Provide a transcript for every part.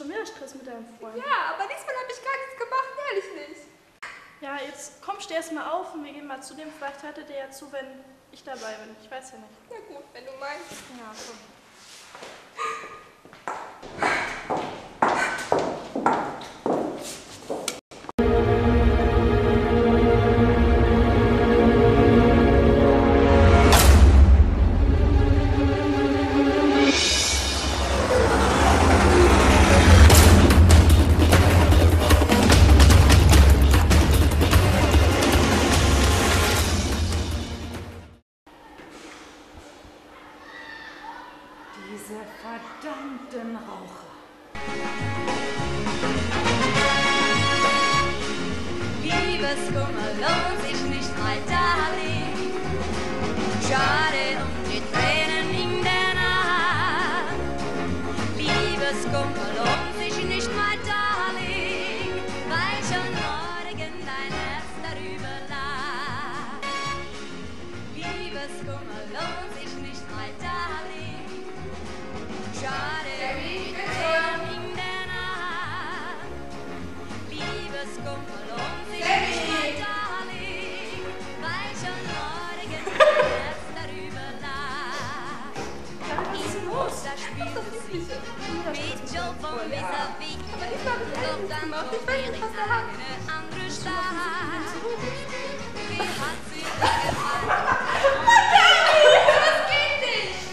schon wieder Stress mit deinem Freund. Ja, aber diesmal habe ich gar nichts gemacht, ehrlich nicht. Ja, jetzt komm, steh erst mal auf und wir gehen mal zu dem. Vielleicht hört er dir ja zu, wenn ich dabei bin. Ich weiß ja nicht. Na gut, wenn du meinst. Ja, komm. Diese verdammten Raucher. Liebeskummer lohnt sich nicht mal, Darling. Schade um die Tränen in der Nacht. Liebeskummer lohnt sich nicht mal, Darling, weil schon morgen dein Herz darüber lag. Liebeskummer lohnt sich nicht mal, Darling. Schade um die Tränen in der Nacht. Liebeskummer lohnt sich nicht mal, Darling, weil schon morgen dein Herz darüber lag. Ich muss das Spiel mit Joe von vis-à-vis. Doch dann kommt mir in eine andere Stadt. Wie hat sie dir gefallen? Das geht nicht!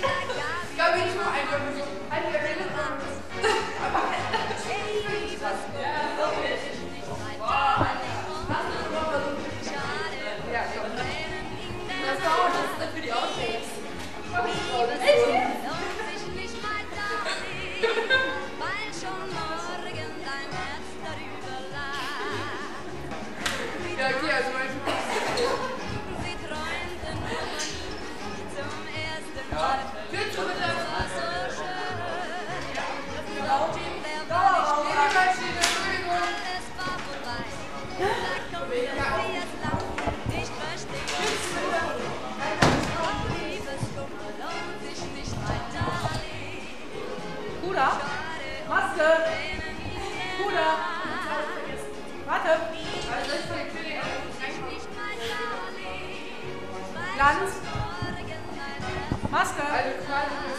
Ich glaube, ich mache einfach so. Das dauert, das ist dann für die Outtakes. Ja, okay, also manchmal. Sie träumten nur von ihm zum ersten Mal. Tür zu, bitte. Es war so schön. Laut. Doch der war nicht Nebelmaschine, Entschuldigung. es war vorbei. Da kommt wie es lang nicht versteht. Liebeskummer lohnt sich nicht mal, Darling. Bruder, Maske! Bruder! Warte! Also, das ist der König. Nicht mal, Darling. Glanz! Morgen dein Herz Maske! Also, quasi.